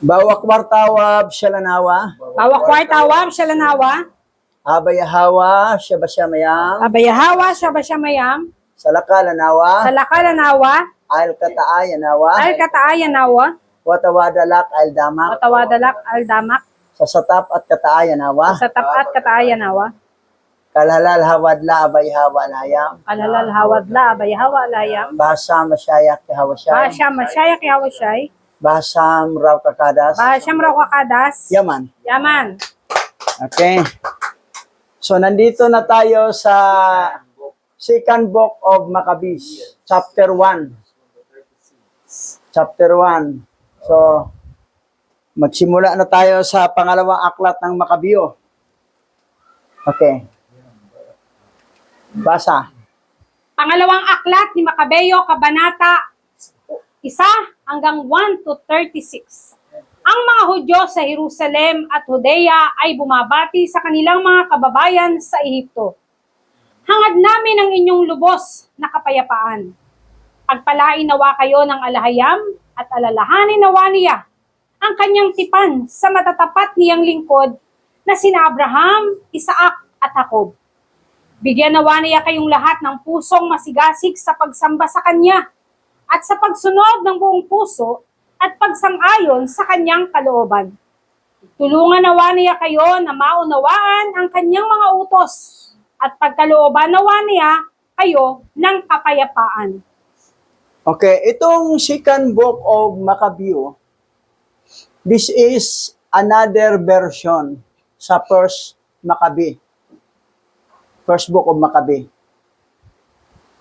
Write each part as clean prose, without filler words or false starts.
Bawa kwartawab shalanawa, Bawa kwartawam shalanawa, abayahawa shabashamayam, abayahawa shabashamayam, salakalanawa, salakalanawa, alkataayanawa, alkataayanawa, watawadalak aldamak, watawadalak aldamak, sa satap at kataayanawa, sa tapat kataayanawa, kalhalal hawadla abayhawa layam, alalal hawadla abayahawa layam, basa masyayak hawashay, bahasya masyayak yawashay, basam raw kakadas, bahasyam raw kakadas, yaman. yaman. Okay. So nandito na tayo sa Second Book of Maccabees, chapter 1. Chapter 1. So magsimula na tayo sa pangalawang aklat ng Makabeo. Okay. Basa. Pangalawang aklat ni Makabeo, kabanata 1 hanggang 1 to 36. Ang mga Hudyo sa Jerusalem at Judea ay bumabati sa kanilang mga kababayan sa Ehipto. Hangad namin ang inyong lubos na kapayapaan. Pagpalain nawa kayo ng alahayam at alalahanin nawa niya ang kanyang tipan sa matatapat niyang lingkod na sina Abraham, Isaac at Jacob. Bigyan nawa niya kayong lahat ng pusong masigasig sa pagsamba sa kanya at sa pagsunod ng buong puso at pagsang-ayon sa kanyang kalooban. Tulungan nawa niya kayo na maunawaan ang kanyang mga utos at pagkalooban nawa niya kayo ng kapayapaan. Okay, itong Second Book of Macabeo, this is another version sa First Maccabee. First Book of Maccabee.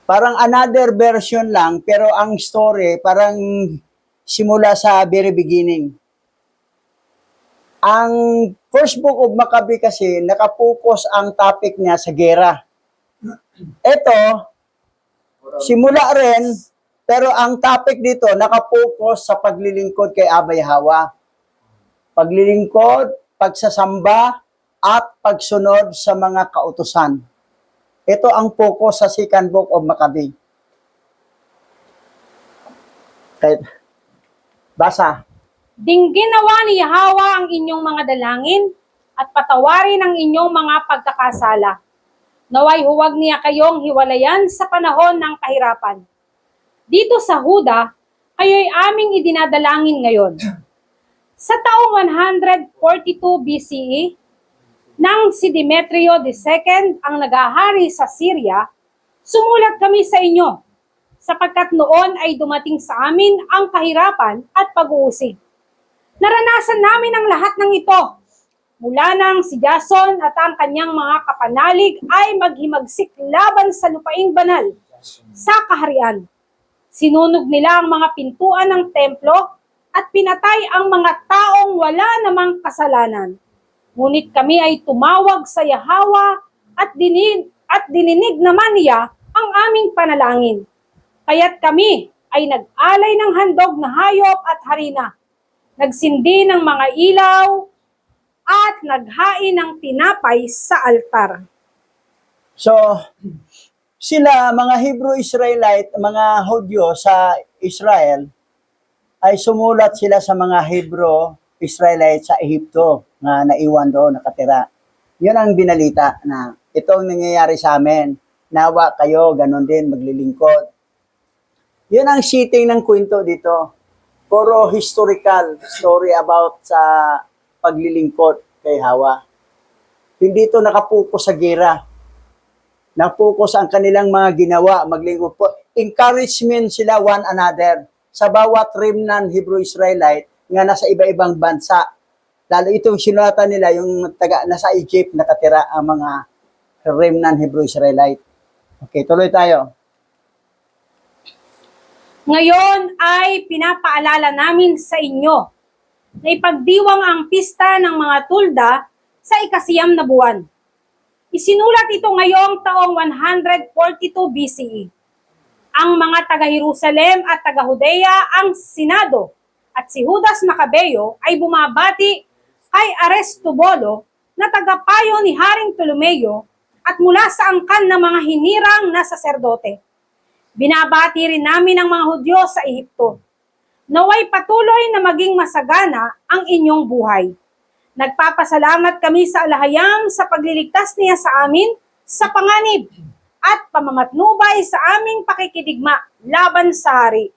Parang another version lang, pero ang story parang simula sa very beginning. Ang First Book of Maccabee kasi, nakapokus ang topic niya sa gera. Ito, simula rin, pero ang topic dito, nakapokus sa paglilingkod kay Abayhawa. Paglilingkod, pagsasamba, at pagsunod sa mga kautusan. Ito ang focus sa Second Book of Maccabee. Okay. Basa. Dinggin nawa ni Yahweh ang inyong mga dalangin at patawarin ang inyong mga pagkakasala. Naway huwag niya kayong hiwalayan sa panahon ng kahirapan. Dito sa Huda, kayo'y aming idinadalangin ngayon. Sa taong 142 BCE, nang si Demetrio II ang nagahari sa Syria, sumulat kami sa inyo, sapagkat noon ay dumating sa amin ang kahirapan at pag-uusig. Naranasan namin ang lahat ng ito, mula nang si Jason at ang kanyang mga kapanalig ay maghimagsik laban sa lupaing banal sa kaharian. Sinunog nila ang mga pintuan ng templo at pinatay ang mga taong wala namang kasalanan. Ngunit kami ay tumawag sa Yahweh at dininig naman niya ang aming panalangin. Kaya't kami ay nag-alay ng handog na hayop at harina, nagsindi ng mga ilaw, at naghain ng tinapay sa altar. So, sila, mga Hebrew Israelite, mga Hudyo sa Israel, ay sumulat sila sa mga Hebrew Israelite sa Ehipto na naiwan doon, nakatira. Yun ang binalita na itong nangyayari sa amin. Nawa kayo, ganun din, maglilingkod. Yun ang setting ng kwento dito. Puro historical story about sa paglilingkod kay Hawa. Hindi ito nakapokus sa gera. Napokus ang kanilang mga ginawa, maglingkod po. Encouragement sila one another sa bawat remnant Hebrew Israelite nga nasa iba-ibang bansa. Lalo itong sinulatan nila, yung nasa Egypt, nakatira ang mga remnant Hebrew Israelite. Okay, tuloy tayo. Ngayon ay pinapaalala namin sa inyo na ipagdiwang ang pista ng mga tulda sa ikasiyam na buwan. Isinulat ito ngayong taong 142 BCE. Ang mga taga-Jerusalem at taga-Judea ang Senado at si Judas Macabeo ay bumabati kay Aristobolo na tagapayo ni Haring Ptolomeo at mula sa angkan ng mga hinirang na saserdote. Binabati rin namin ang mga Hudyo sa Ehipto. Naway patuloy na maging masagana ang inyong buhay. Nagpapasalamat kami sa alahayam sa pagliligtas niya sa amin sa panganib at pamamatnubay sa aming pakikidigma laban sa hari.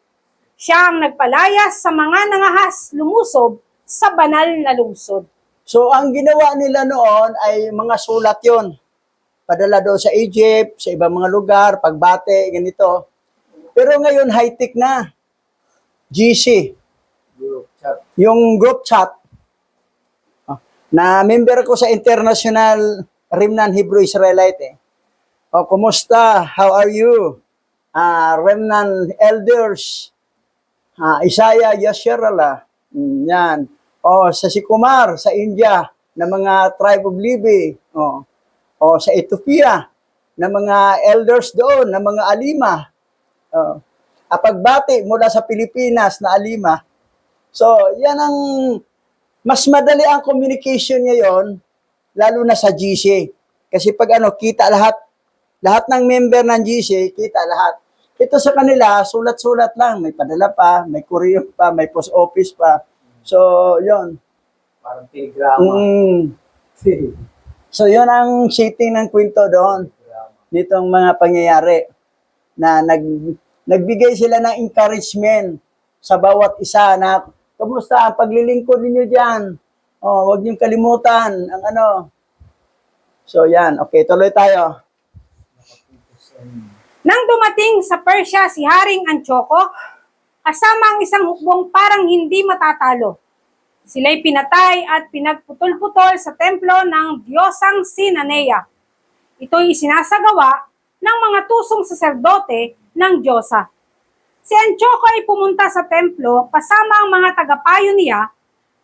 Siya ang nagpalayas sa mga nangahas lumusob sa banal na lungsod. So, ang ginawa nila noon ay mga sulat yon. Padala doon sa Egypt, sa ibang mga lugar, pagbate, ganito. Pero ngayon, high-tech na. GC. Yung group chat. Na member ko sa International Remnant Hebrew Israelite. Kumusta? How are you? Remnant Elders. Isaiah Yasherala. Yan. Sa Sikumar, sa India, na mga tribe of Levi. Sa Ethiopia, na mga elders doon, na mga alima. Pagbati mula sa Pilipinas na alima. So, yan ang mas madali ang communication ngayon, lalo na sa GC. Kasi pag kita lahat ng member ng GC, kita lahat. Ito sa kanila, sulat-sulat lang. May padala pa, may courier pa, may post office pa. So, yun. Parang telegrama. So, yun ang setting ng kwento doon. Ditong mga pangyayari na nagbigay sila ng encouragement sa bawat isa na, kamusta ang paglilingkod ninyo dyan? Huwag niyong kalimutan ang ano. So, yan. Okay, tuloy tayo. Nang dumating sa Persia si Haring Antioco, kasama ang isang hukbong parang hindi matatalo. Sila'y pinatay at pinagputol-putol sa templo ng Diyosang Sinanea. Ito'y isinasagawa ng mga tusong saserdote ng Diyosa. Si Antioco ay pumunta sa templo kasama ang mga tagapayo niya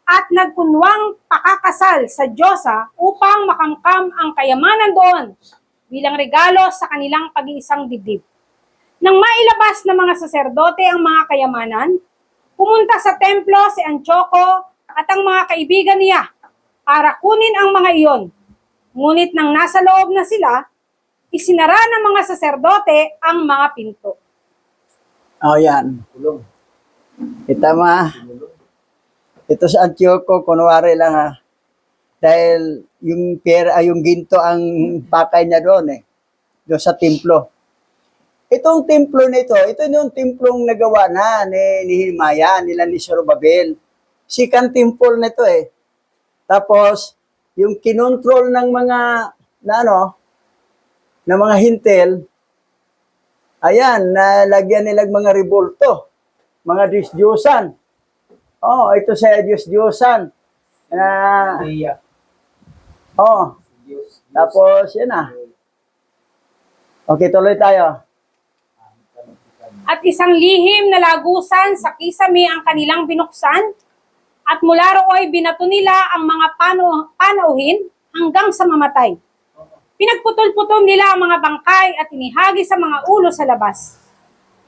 at nagkunwang pakakasal sa Diyosa upang makamkam ang kayamanan doon bilang regalo sa kanilang pag-iisang dibdib. Nang mailabas ng mga saserdote ang mga kayamanan, pumunta sa templo si Antioco at ang mga kaibigan niya para kunin ang mga iyon. Ngunit nang nasa loob na sila, isinara ng mga saserdote ang mga pinto. Yan. Kulong. Kita mo ha? Ito sa Antioco, kunwari lang ha. Dahil yung pera, yung ginto ang pakay niya doon doon sa templo. Itong templo nito, ito yung templong nagawa na ni Nehemiah, nila ni Zorobabel. Second temple nito Tapos, yung kinontrol ng mga, na mga hintel, ayan, nalagyan nilang mga revolto, mga Diyos-Diyosan. Ito sa Diyos-Diyosan. Iya. Diyos. Tapos, yan na. Okay, tuloy tayo. At isang lihim na lagusan sa kisame ang kanilang binuksan, at mula rooy binato nila ang mga panauhin hanggang sa mamatay. Pinagputol-putol nila ang mga bangkay at inihagi sa mga ulo sa labas.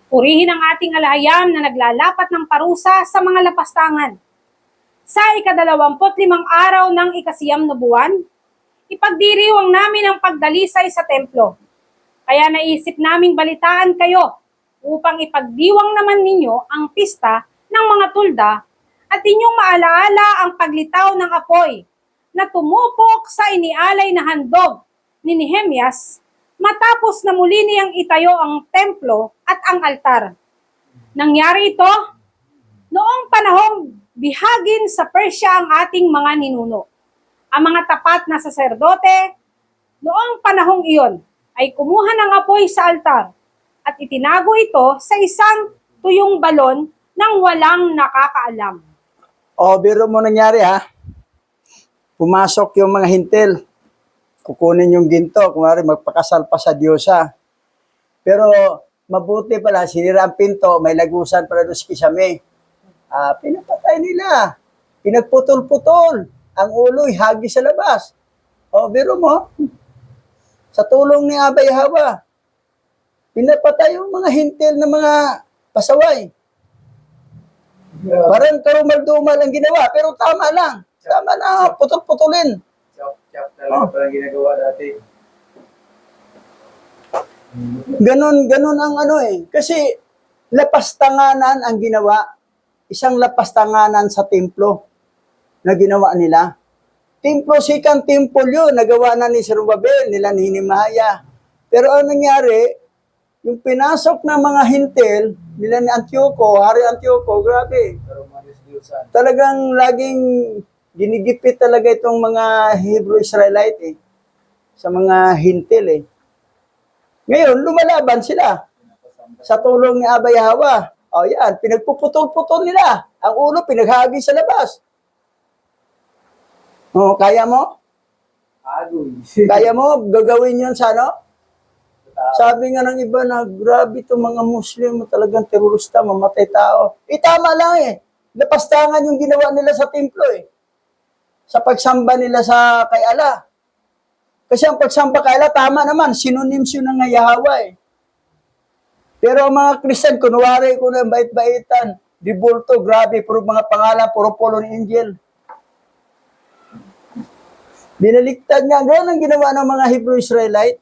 Purihin ang ating alahayam na naglalapat ng parusa sa mga lapastangan. Sa ika-25 araw ng ikasiyam na buwan, ipagdiriwang namin ang pagdalisay sa templo. Kaya naisip naming balitaan kayo upang ipagdiwang naman ninyo ang pista ng mga tulda at inyong maalaala ang paglitaw ng apoy na tumupok sa inialay na handog ni Nehemias matapos na muli niyang itayo ang templo at ang altar. Nangyari ito noong panahong bihagin sa Persia ang ating mga ninuno. Ang mga tapat na saserdote noong panahong iyon ay kumuha ng apoy sa altar at itinago ito sa isang tuyong balon nang walang nakakaalam. Biro mo nangyari ha. Pumasok yung mga hintil. Kukunin yung ginto. Kumari magpakasal pa sa Diyosa. Pero mabuti pala, sinira ang pinto, may lagusan pala doon sa kisame. Pinapatay nila. Pinagputol-putol. Ang ulo'y hagi sa labas. Biro mo. Sa tulong ni Abay Hawa, pinapatay yung mga hintil na mga pasaway. Parang karumal-dumal ang ginawa, pero tama lang. Tama na, putol-putulin. Chop talaga parang ginagawa dati. Ganon ang Kasi lapastanganan ang ginawa. isang lapastanganan sa templo na ginawa nila. Templo, second temple yun, nagawa na ni Zerubbabel, nila ni Nehemiah. Pero ano nangyari, yung pinasok ng mga hintil, nila ni Antioco, Hari Antioco, grabe. Pero Diyos-Diyosan. Talagang laging ginigipit talaga itong mga Hebrew Israelite sa mga hintil Ngayon, lumalaban sila sa tulong ni Abay Hawa. O yan, pinagpuputol-putol nila. Ang ulo, pinaghagi sa labas. O, kaya mo? Agoy. Kaya mo? Gagawin yun sa ano? Sabi nga ng iba na, grabe itong mga Muslim, talagang terorista, mamatay tao. Tama lang Lapastangan yung ginawa nila sa templo Sa pagsamba nila sa kay Allah. Kasi ang pagsamba kay Allah, tama naman, synonyms yun ng Yahweh Pero ang mga Christian, kunwari ko na bait-baitan, dibulto, grabe, puro mga pangalan, puro fallen angel. Binaliktad nga, gano'n ang ginawa ng mga Hebrew Israelite.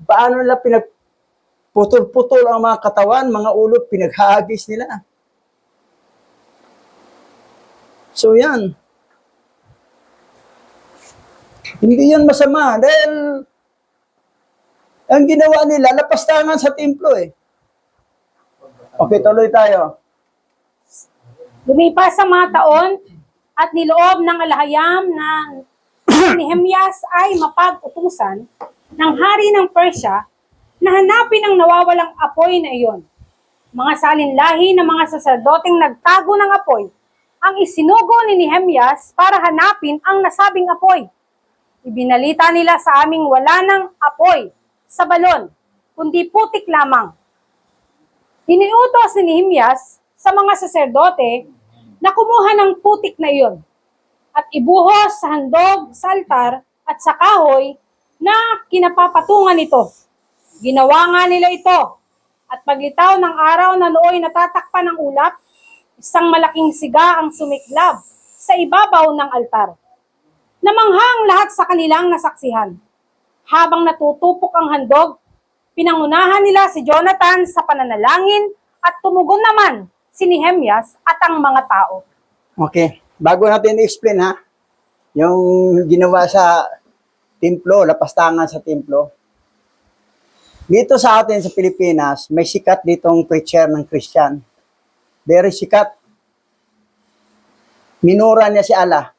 Paano nila pinagputol-putol ang mga katawan, mga ulo, pinaghagis nila. So yan. Hindi yan masama dahil ang ginawa nila, lapastangan sa templo Okay, tuloy tayo. Lumipas ang mga taon at niloob ng alahayam na ni Nehemias ay mapag-utusan ng hari ng Persya na hanapin ang nawawalang apoy na iyon. Mga salinlahi ng mga saserdoteng nagtago ng apoy ang isinugo ni Nehemias para hanapin ang nasabing apoy. Ibinalita nila sa aming wala ng apoy sa balon, kundi putik lamang. Iniutos ni Nehemias sa mga saserdote na kumuha ng putik na iyon at ibuhos sa handog, sa altar at sa kahoy na kinapapatungan nito. Ginawa nga nila ito at paglitaw ng araw na nooy natatakpan ng ulap, isang malaking siga ang sumiklab sa ibabaw ng altar. Namanghang lahat sa kanilang nasaksihan. Habang natutupok ang handog, pinangunahan nila si Jonathan sa pananalangin at tumugon naman si Nehemias at ang mga tao. Okay. Bago natin i-explain yung ginawa sa templo, lapastangan sa templo. Dito sa atin sa Pilipinas, may sikat ditong preacher ng Christian. Very sikat. Minura niya si Allah.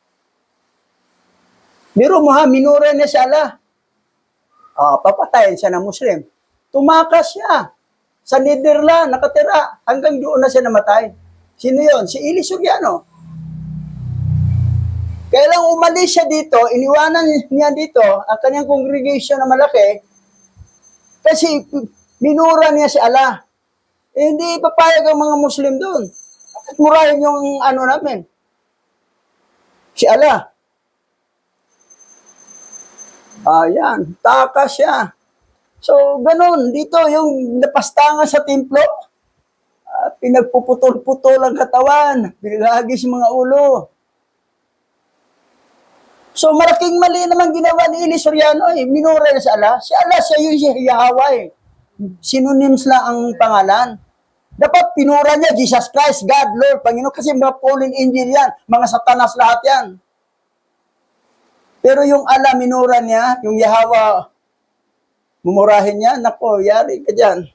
Biro mo minura niya si Allah. Papatayin siya ng Muslim. Tumakas siya. Sa Netherlands, nakatira. Hanggang doon na siya namatay. Sino yon? Si Eli Soriano. Kailang umalis siya dito, iniwanan niya dito ang kanyang congregation na malaki kasi minura niya si Allah. Hindi papayag ang mga Muslim doon. At murahin yung namin. Si Allah. Yan. Takas siya. So, ganun. Dito, yung napastangan sa templo, pinagpuputol-putol ang katawan. Pinaghagis mga ulo. So, malaking mali naman ginawa ni Eli Soriano Minura na si Allah. Si Allah, siya yung Yahweh Synonyms lang ang pangalan. Dapat pinura niya, Jesus Christ, God, Lord, Panginoon, kasi mga fallen angel yan, mga satanas lahat yan. Pero yung Allah, minura niya, yung Yahweh, mumurahin niya, nako, yari ka dyan.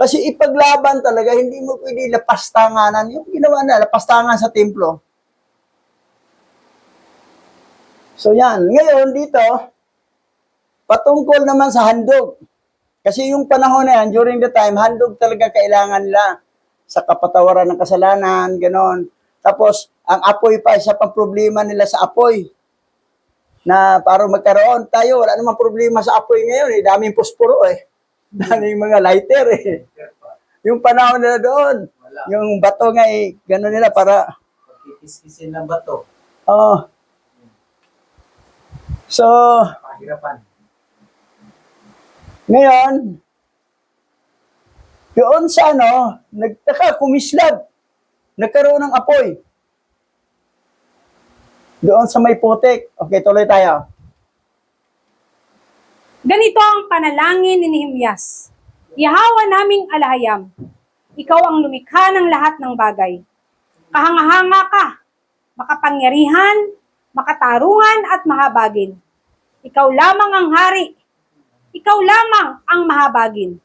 Kasi ipaglaban talaga, hindi mo pwede lapastanganan. Yung ginawa na, lapastangan sa templo. So yan, ngayon dito, patungkol naman sa handog. Kasi yung panahon na yan, during the time, handog talaga kailangan nila sa kapatawaran ng kasalanan, ganon. Tapos, ang apoy pa, isa pang problema nila sa apoy. Na para magkaroon tayo, wala namang problema sa apoy ngayon, daming posporo daming mga lighter Yung panahon nila doon, yung bato nga ganon nila para... Pagkikis-kisin ng bato. So, Pahirapan. ngayon, doon sa nagtaka, kumislab, nagkaroon ng apoy. Doon sa may putik. Okay, tuloy tayo. Ganito ang panalangin ni Nehemias. Yahawa naming alahayam, Ikaw ang lumikha ng lahat ng bagay. Kahanga-hanga ka, makapangyarihan, makatarungan at mahabagin. Ikaw lamang ang hari. Ikaw lamang ang mahabagin,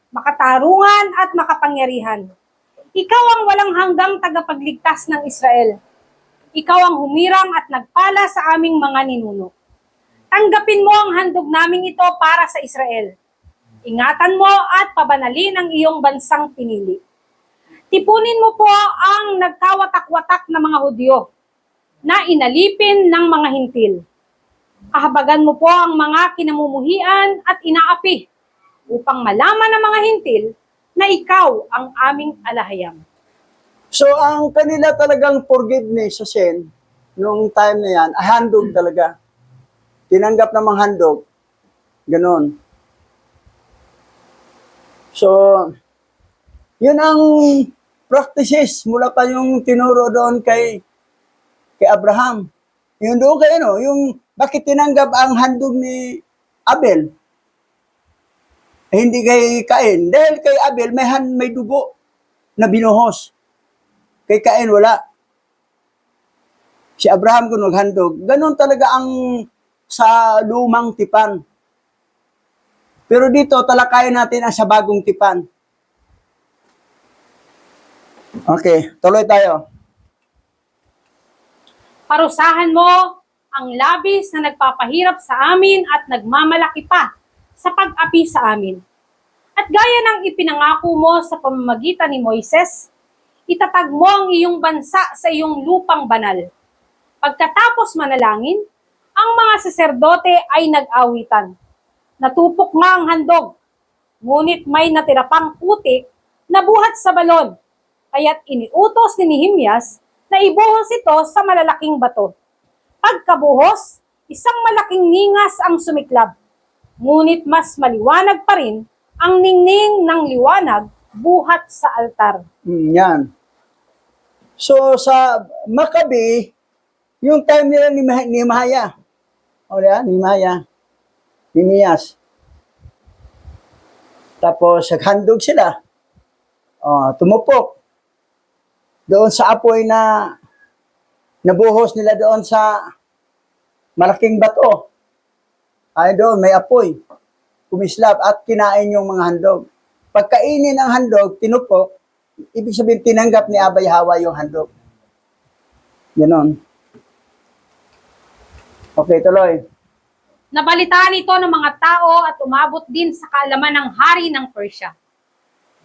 makatarungan at makapangyarihan. Ikaw ang walang hanggang tagapagligtas ng Israel. Ikaw ang humirang at nagpala sa aming mga ninuno. Tanggapin mo ang handog naming ito para sa Israel. Ingatan mo at pabanalin ang iyong bansang pinili. Tipunin mo po ang nagkawatak-watak na mga Hudyo na inalipin ng mga hintil. Kahabagan mo po ang mga kinamumuhian at inaapi upang malaman ng mga hintil na ikaw ang aming alahayam. So, ang kanila talagang forgiveness sa sin, nung time na yan, handog talaga. Tinanggap ng mga handog. Ganon. So, yun ang practices mula pa yung tinuro doon kay Abraham. Yung doon kay ano, yung bakit tinanggap ang handog ni Abel? Hindi kay Cain. Dahil kay Abel may dugo na binuhos. Kay Cain wala. Si Abraham kung naghandog. Ganon talaga ang sa lumang tipan. Pero dito, talakayin natin ang sa bagong tipan. Okay, tuloy tayo. Parusahan mo ang labis na nagpapahirap sa amin at nagmamalaki pa sa pag-api sa amin. At gaya ng ipinangako mo sa pamamagitan ni Moises, itatag mo ang iyong bansa sa iyong lupang banal. Pagkatapos manalangin, ang mga saserdote ay nag-awitan. Natupok nga ang handog, ngunit may natira pang putik na buhat sa balon, kaya't iniutos ni Nehemias na ibuhos ito sa malalaking bato. Pagkabuhos, isang malaking ningas ang sumiklab, ngunit mas maliwanag pa rin ang ningning ng liwanag buhat sa altar. Yan. So, sa Maccabi, yung time nila ni Nehemiah. O yan, Nehemias. Tapos, naghandog sila. Tumupok. Doon sa apoy na nabuhos nila doon sa malaking bato. Ay doon, may apoy. Kumislap at kinain yung mga handog. Pagkainin ang handog, tinupok, ibig sabihin tinanggap ni Abay Hawa yung handog. Ganon. Okay, tuloy. Nabalitaan ito ng mga tao at umabot din sa kaalaman ng hari ng Persia.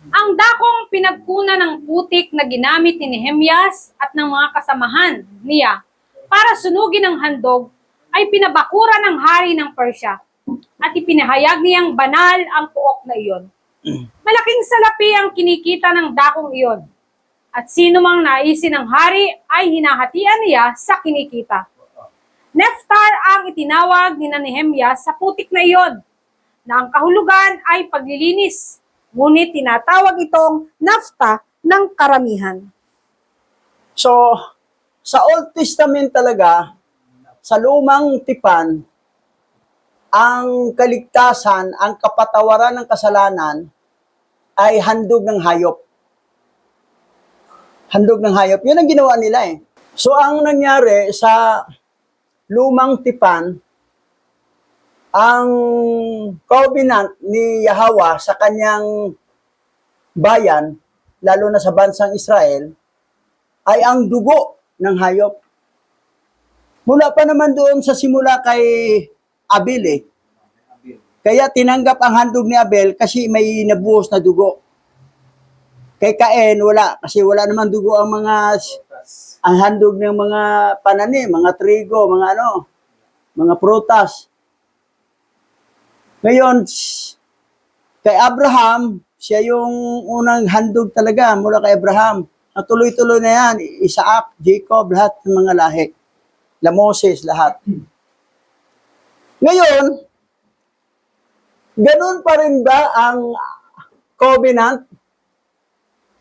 Ang dakong pinagkunan ng putik na ginamit ni Nehemias at ng mga kasamahan niya para sunugin ang handog ay pinabakura ng hari ng Persia at ipinahayag niyang banal ang puok na iyon. Malaking salapi ang kinikita ng dakong iyon at sino mang naisin ng hari ay hinahatian niya sa kinikita. Neftar ang itinawag ni Nehemias sa putik na iyon na ang kahulugan ay paglilinis. Ngunit tinatawag itong nafta ng karamihan. So, sa Old Testament talaga, sa lumang tipan, ang kaligtasan, ang kapatawaran ng kasalanan ay handog ng hayop. Handog ng hayop. Yun ang ginawa nila eh. So, ang nangyari sa lumang tipan, ang covenant ni Yahweh sa kanyang bayan, lalo na sa bansang Israel, ay ang dugo ng hayop. Mula pa naman doon sa simula kay Abel eh. Kaya tinanggap ang handog ni Abel kasi may nabuhos na dugo. Kay Cain, wala. Kasi wala naman dugo ang ang handog ng mga pananim, mga trigo, mga prutas. Ngayon, kay Abraham, siya yung unang handog talaga mula kay Abraham. Natuloy-tuloy na yan, Isaac, Jacob, lahat ng mga lahi. Moses, lahat. Ngayon, ganun pa rin ba ang covenant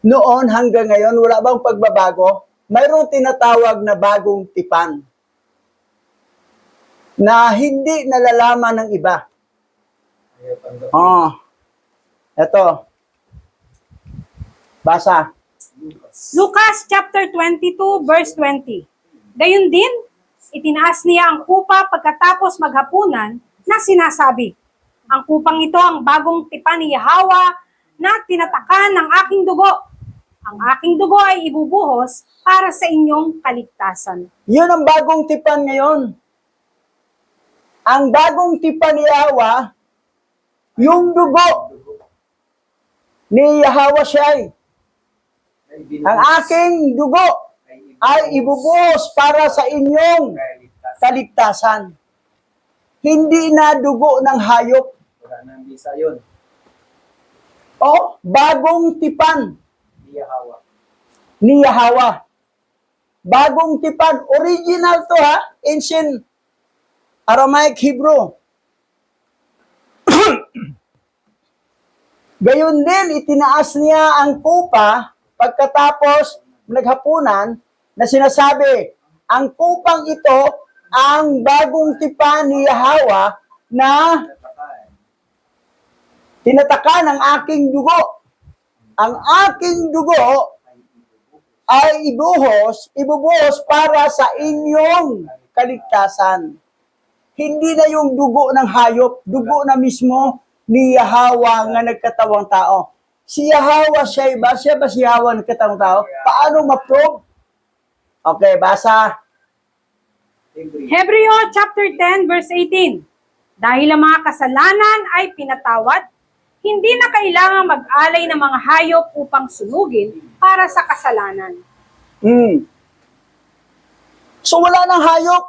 noon hanggang ngayon? Wala bang pagbabago? Mayroong tinatawag na bagong tipan na hindi nalalaman ng iba. Ito. Basa. Lucas. Lucas chapter 22 verse 20. Gayon din, itinaas niya ang kupa pagkatapos maghapunan na sinasabi, ang kupang ito ang bagong tipan ni Yahweh na tinatakan ng aking dugo. Ang aking dugo ay ibubuhos para sa inyong kaligtasan. Yun ang bagong tipan ngayon. Ang bagong tipan ni Yahweh, yung dugo ni Yahweh siya. Ang aking dugo ay ibubuhos para sa inyong kaligtasan. Hindi na dugo ng hayop. Wala nang bisa yun. O, bagong tipan Iyahawa. ni Yahweh. Bagong tipan. Original to ha. Ancient Aramaic Hebrew. Gayon din, itinaas niya ang kupa pagkatapos naghapunan na sinasabi, ang kupang ito ang bagong tipan ni Yahweh na tinatakan ng aking dugo. Ang aking dugo ay ibubuhos para sa inyong kaligtasan. Hindi na yung dugo ng hayop, dugo na mismo ni Yahweh nga nagkatawang tao. Si Yahweh siya ba? Siya ba si Yahweh nagkatawang tao? Paano ma-prove? Okay, basa. Hebreo chapter 10 verse 18. Dahil ang mga kasalanan ay pinatawad, hindi na kailangang mag-alay ng mga hayop upang sunugin para sa kasalanan. So wala nang hayop.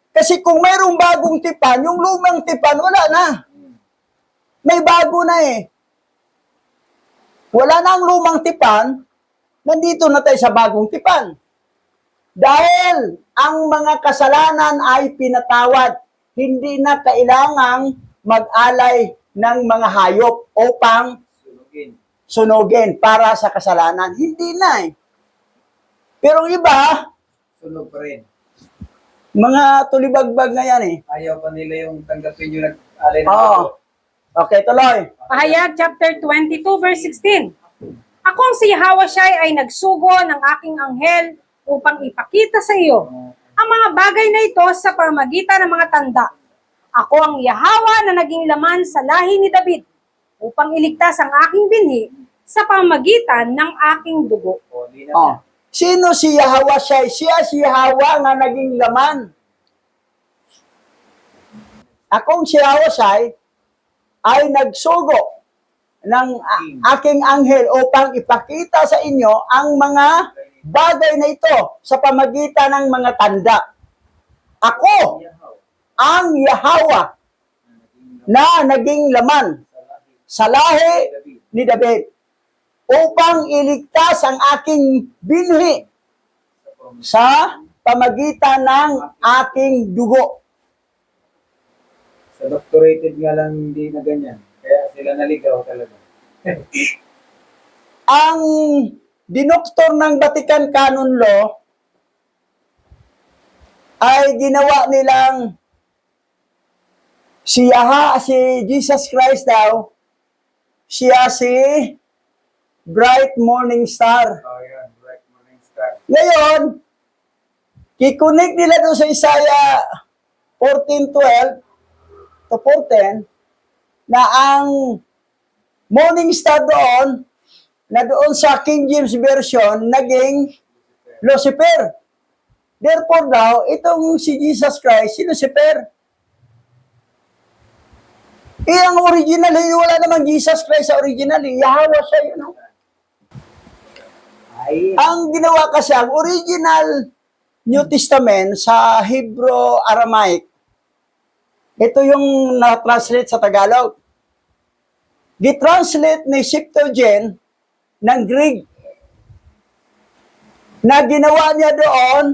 Kasi kung mayroong bagong tipan, yung lumang tipan, wala na. May bago na eh. Wala na ang lumang tipan, nandito na tayo sa bagong tipan. Dahil ang mga kasalanan ay pinatawad, hindi na kailangang mag-alay ng mga hayop upang sunugin para sa kasalanan. Hindi na eh. Pero iba, Sunog pa rin. mga tulibagbag na yan eh. Ayaw pa nila yung tanggapin yung nag-alay ng Oo. bato. Okay, tuloy. Pahayag chapter 22 verse 16. Akong si Yahweh siya ay nagsugo ng aking anghel upang ipakita sa iyo ang mga bagay na ito sa pamamagitan ng mga tanda. Ako ang Yahweh na naging laman sa lahi ni David upang iligtas ang aking binhi sa pamamagitan ng aking dugo. O, di na Oh. Sino si Yahweh siya? Siya si Yahweh nga naging laman. Akong si Yahweh siya ay nagsugo ng aking anghel upang ipakita sa inyo ang mga bagay na ito sa pamagitan ng mga tanda. Ako ang Yahweh na naging laman sa lahi ni David upang iligtas ang aking binhi sa pamagitan ng aking dugo. Sa doctorated nga lang hindi na ganyan. Kaya sila naligaw talaga. Ang dinoktor ng Vatican Canon Law ay ginawa nilang si Jesus Christ daw, siya si bright morning star. Oh, yan. Bright morning star. Ngayon, kikonek nila doon sa Isaiah 14:12 to 4:10 na ang morning star doon, na doon sa King James Version, naging Lucifer. Therefore daw, itong si Jesus Christ, si Lucifer. Ang original, wala namang Jesus Christ sa original. Yahweh siya, you know. Ay, Ang ginawa kasi, ang original New Testament sa Hebrew Aramaic, ito yung na-translate sa Tagalog. Di-translate ni Septuagint ng Greek na ginawa niya doon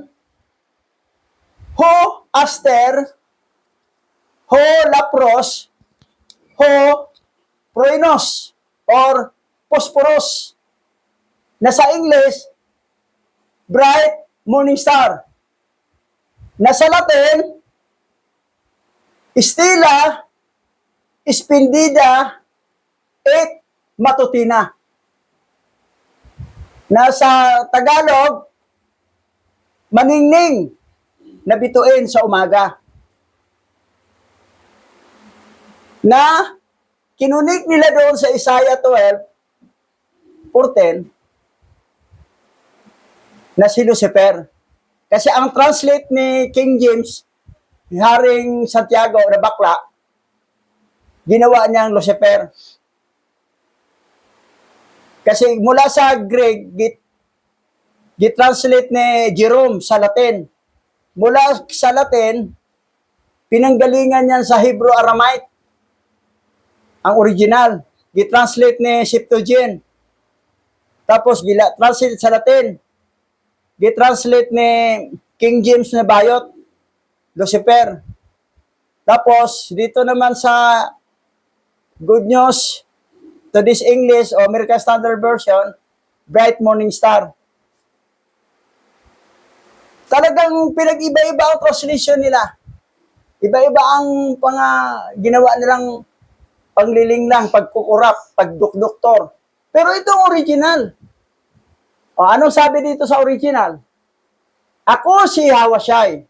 ho aster, ho lapros, ho proinos, or phosphorus, na sa English, bright morning star. Na sa Latin, stella splendida et matutina. na sa Tagalog, maningning na bituin sa umaga. Na kinunik nila doon sa Isaiah 12:14 na si Lucifer. Kasi ang translate ni King James, Haring Santiago na bakla, ginawa niyang Lucifer. Kasi mula sa Greek, gitranslate ni Jerome sa Latin. Mula sa Latin, pinanggalingan niyan sa Hebrew Aramaic. Ang original. Gitranslate ni Septuagint. Tapos, translate sa Latin. Gitranslate ni King James na bayot, Lucifer. Tapos, dito naman sa Good News, to this English o American Standard Version, Bright Morning Star. Talagang pinag-iba-iba ang translation nila. Iba-iba ang ginawa nilang pangliling lang, pagkukurap, pagdukdoktor. Pero itong original. O, anong sabi dito sa original? Ako si Hawashai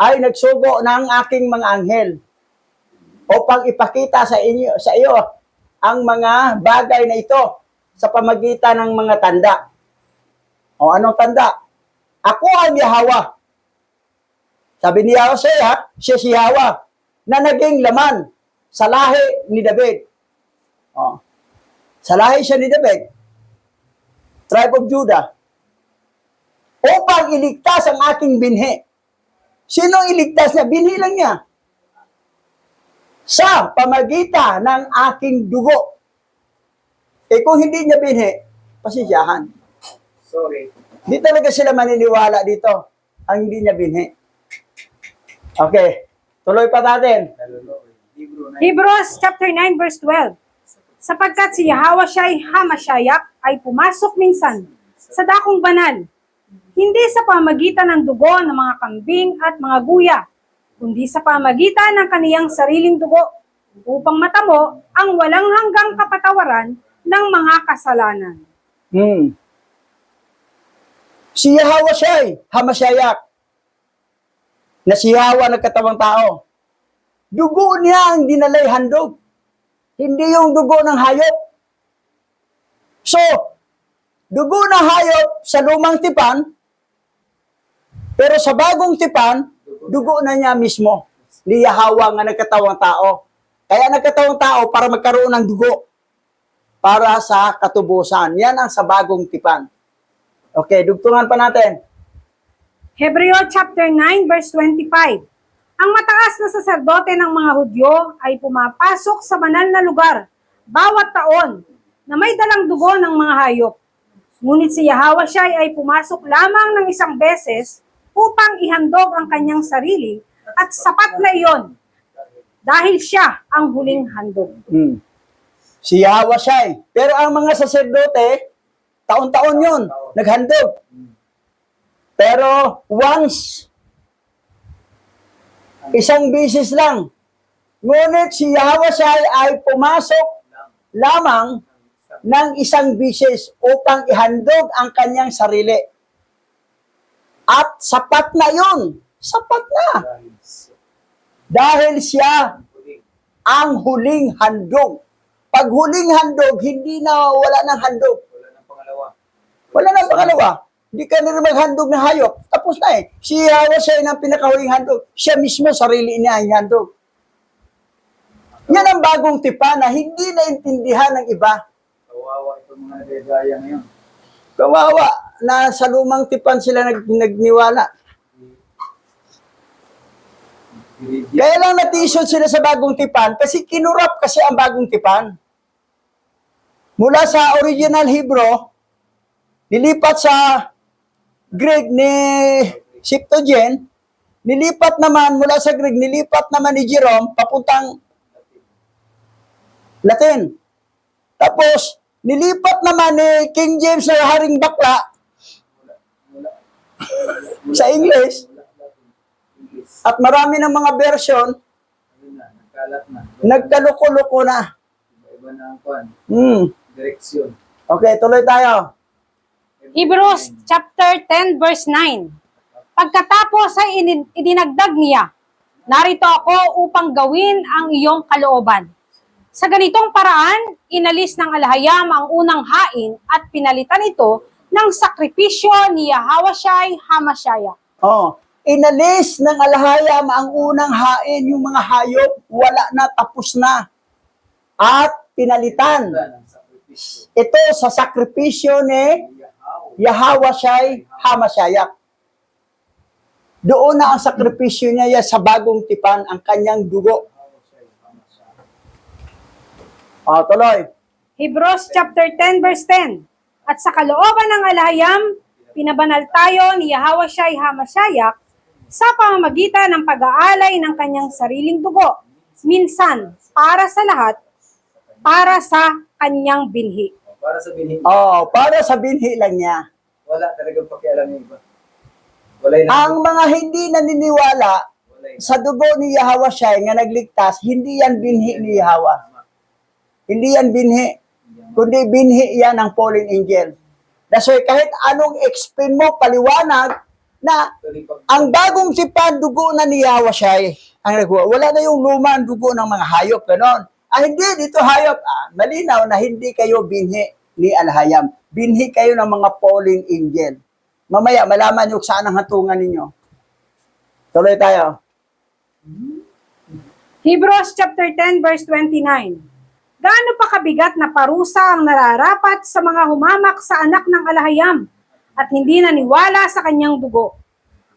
ay nagsugo ng aking mga anghel upang ipakita sa iyo ang mga bagay na ito sa pamagitan ng mga tanda. O, anong tanda? Ako ang Yahweh. Sabi ni Hosea, siya si Yahweh na naging laman sa lahi ni David. O, sa lahi siya ni David, tribe of Judah, upang iligtas ang aking binhi. Sino iligtas niya? Binhi lang niya. Sa pamagitan ng aking dugo. Kung hindi niya binhi, pasisyahan. Sorry. Di talaga sila maniniwala dito ang hindi niya binhi. Okay, tuloy pa natin. Hebrews chapter 9 verse 12. Sapagkat si Yahawashai Hamashayak ay pumasok minsan sa dakong banal, hindi sa pamagitan ng dugo ng mga kambing at mga guya, kundi sa pamagitan ng kaniyang sariling dugo, upang matamo ang walang hanggang kapatawaran ng mga kasalanan. Si Yahawashai Hamashayak, na si Yahweh nagkatawang tao, dugo niya ang dinalay handog. Hindi yung dugo ng hayop. So, dugo ng hayop sa lumang tipan, pero sa bagong tipan, dugo na niya mismo. Ni Yahweh nga nagkatawang tao. Kaya nagkatawang tao para magkaroon ng dugo. Para sa katubusan. Yan ang sa bagong tipan. Okay, dugtungan pa natin. Hebreo chapter 9 verse 25. Ang mataas na saserdote ng mga Hudyo ay pumapasok sa banal na lugar bawat taon na may dalang dugo ng mga hayop. Ngunit si Yahawashai ay pumasok lamang ng isang beses upang ihandog ang kanyang sarili at sapat na iyon dahil siya ang huling handog. Si Yahawashai. Pero ang mga saserdote, taon-taon yun, naghandog. Pero once, isang bisis lang. Ngunit si Yahawashai ay pumasok lamang ng isang bisis upang ihandog ang kanyang sarili. At sapat na yun. Sapat na. Dahil siya ang huling handog. Pag huling handog, hindi na wala ng handog. Wala nang pangalawa. Wala nang pangalawa. Hindi ka na rin maghandog ng hayop. Tapos na eh. Si Yahawashai ng pinakahuling handog. Siya mismo, sarili niya ang handog. Yan ang bagong tipan na hindi naintindihan ng iba. Kawawa itong mga nagagaya ngayon. Kawawa na sa lumang tipan sila nagniwala. Kaya lang natisod sila sa bagong tipan kasi kinurap kasi ang bagong tipan. Mula sa original Hebrew, nilipat sa Greek ni Septuagint, nilipat naman mula sa Greek, nilipat naman ni Jerome papuntang Latin. Tapos, nilipat naman ni King James na haring bakla sa English. At marami ng mga version, Nagkalat na. nagkaluko-luko na. Iba na ang kwan. Hmm. Direksyon. Okay, tuloy tayo. Hebrews chapter 10 verse 9. Pagkatapos ay idinagdag niya, narito ako upang gawin ang iyong kalooban. Sa ganitong paraan, inalis ng alahayam ang unang hain at pinalitan ito ng sakripisyo ni Yahawashai Hamashaya. Oh, inalis ng alahayam ang unang hain, yung mga hayop, wala na, tapos na. At pinalitan. Ito sa sakripisyo ni Yahawashai Hamashaya. Doon na ang sakripisyo niya sa bagong tipan, ang kanyang dugo. Tuloy. Hebrews chapter 10 verse 10. At sa kalooban ng alahayam, pinabanal tayo ni Yahawashai Hamashaya sa pamamagitan ng pag-aalay ng kanyang sariling dugo, minsan para sa lahat, para sa kanyang binhi. Para sa binhi. Para sa binhi lang niya. Wala talagang pakialam yung iba. Wala yung Ang mga hindi naniniwala sa dugo ni Yahawashai nga nagligtas, hindi yan binhi ni Yahwa. Hindi yan binhi. Kundi binhi yan ng fallen angel. That's why kahit anong explain mo, paliwanag, na ang bagong tipan, dugo na ni Yahawashai ang nagkuha. Wala na yung lumang dugo ng mga hayop. Ganon. Hindi, dito hayop. Malinaw na hindi kayo binhi ni Alhayam. Binhi kayo ng mga fallen angel. Mamaya, malaman nyo saan ang hatungan ninyo. Tuloy tayo. Hebrews chapter 10 verse 29. Gaano pa kabigat na parusa ang nararapat sa mga humamak sa anak ng alahayam at hindi naniwala sa kanyang dugo.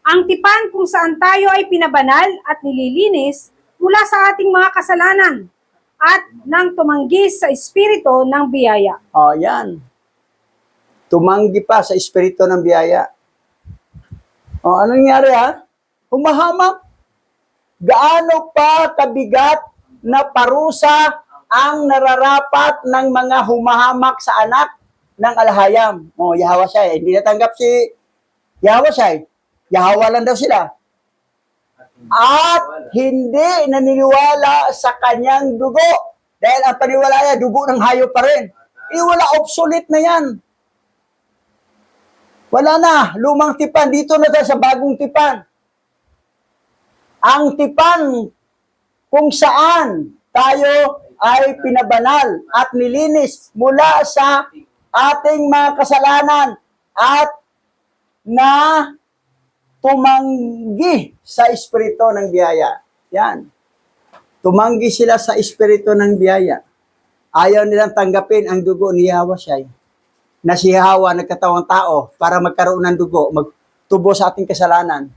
Ang tipan kung saan tayo ay pinabanal at nililinis mula sa ating mga kasalanan at nang tumanggi sa espiritu ng biyaya. Yan. Tumanggi pa sa espiritu ng biyaya. Anong nangyari Humahamak. Gaano pa kabigat na parusa ang nararapat ng mga humahamak sa anak ng alhayam. Yahawashai. Hindi natanggap si Yahawashai. Yahawa lang daw sila. At hindi naniniwala sa kanyang dugo. Dahil ang paniwala niya, dugo ng hayop pa rin. Wala, obsolete na yan. Wala na, lumang tipan. Dito na tayo sa bagong tipan. Ang tipan kung saan tayo ay pinabanal at nilinis mula sa ating mga kasalanan at na tumanggi sa espiritu ng biyaya. Yan. Tumanggi sila sa espiritu ng biyaya. Ayaw nilang tanggapin ang dugo ni Yahawashai na si Hawa nagkatawang tao para magkaroon ng dugo, magtubo sa ating kasalanan.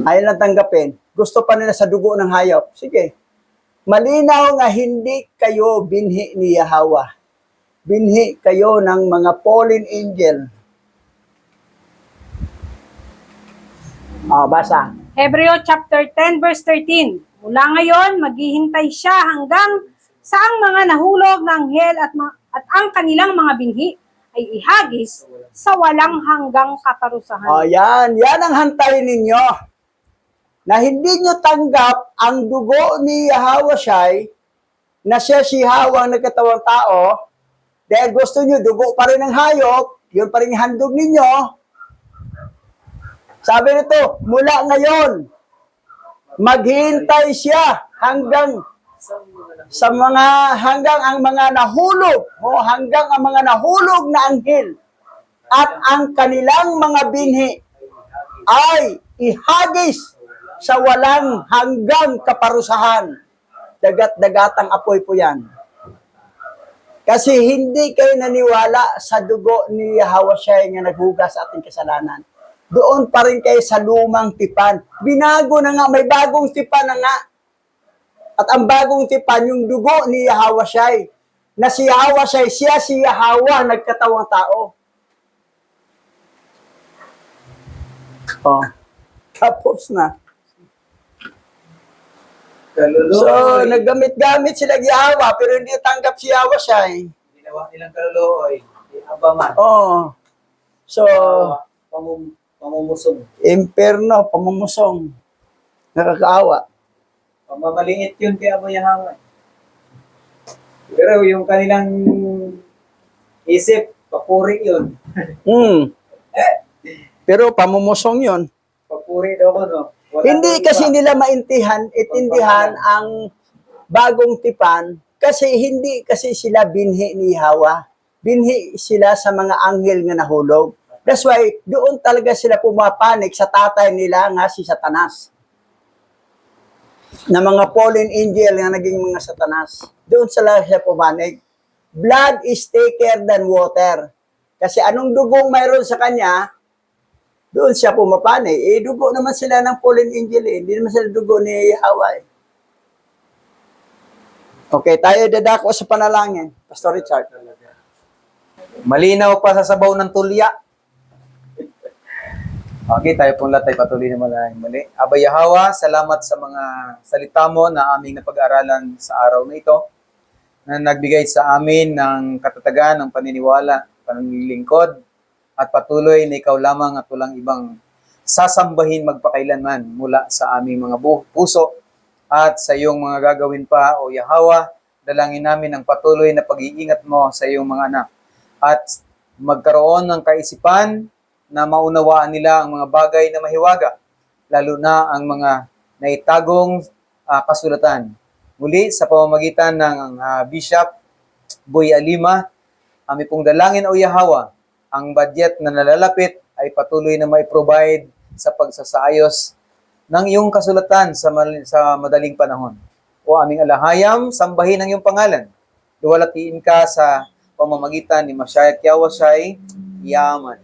Ayaw nilang tanggapin. Gusto pa nila sa dugo ng hayop. Sige. Malinaw nga hindi kayo binhi ni Yahwa. Binhi kayo ng mga fallen angel. Basa. Hebreo chapter 10 verse 13. Mula ngayon, maghihintay siya hanggang sa ang mga nahulog ng anghel at ang kanilang mga binhi ay ihagis sa walang hanggang kaparusahan. Yan ang hantayin ninyo. Na hindi nyo tanggap ang dugo ni Yahawashai na siya si Hawa ang nagkatawang tao dahil gusto nyo dugo pa rin ng hayop, yun pa rin handog ninyo. Sabi nito, mula ngayon, maghintay siya hanggang ang mga nahulog, hanggang ang mga nahulog na anghel at ang kanilang mga binhi ay ihagis sa walang hanggang kaparusahan. Dagat-dagatang apoy po yan. Kasi hindi kayo naniwala sa dugo ni Yahawashai nga naghugas sa ating kasalanan. Doon pa rin kayo sa lumang tipan. Binago na nga, may bagong tipan na nga. At ang bagong tipan, yung dugo ni Yahawashai. Na si Yahawashai, siya si Yahawa, nagkatawang tao. Tapos na. Kaluluoy. So, naggamit-gamit sila Yahawa, pero hindi tanggap si Yahawashai. Ginawa nilang kaluluoy. Abangan. So, Pamumusong. imperno, pamumusong. Nakakaawa. Pamamaliit yun kay Abu Yahweh. Pero yung kanilang isip, Papuri yun. Hmm. Pero pamumusong yun. Papuri daw ko, no? Wala Hindi daw kasi iba. nila intindihan ang bagong tipan kasi hindi kasi sila binhi ni Hawa. Binhi sila sa mga anghel nga nahulog. That's why doon talaga sila pumapanik sa tatay nila nga si Satanas. Na mga fallen angel nga naging mga Satanas. Doon sila pumanik. Blood is thicker than water. Kasi anong dugong mayroon sa kanya, doon siya pumapanay. Eh, dugo naman sila ng fallen angel eh. Hindi naman sila dugo ni Hawa eh. Okay, tayo dadako sa panalangin. Pastor Richard. Malinaw pa sa sabaw ng tulya. Okay, tayo pong lahat ay patuloy na malahing muli. Abay Yahawa, salamat sa mga salita mo na aming napag-aralan sa araw na ito, na nagbigay sa amin ng katatagan, ng paniniwala, panlilingkod, at patuloy na ikaw lamang at walang ibang sasambahin magpakailanman mula sa aming mga puso at sa iyong mga gagawin pa, O Yahawa. Dalangin namin ang patuloy na pag-iingat mo sa iyong mga anak at magkaroon ng kaisipan na maunawaan nila ang mga bagay na mahiwaga, lalo na ang mga naitagong kasulatan. Muli, sa pamamagitan ng Bishop Boy Alima, kami pong dalangin, O Yahawa, ang budget na nalalapit ay patuloy na mai-provide sa pagsasaayos ng iyong kasulatan sa madaling panahon. O aming alahayam, sambahin ang iyong pangalan. Luwalhatiin ka sa pamamagitan ni Mashiach Yahweh Shai, Yaman.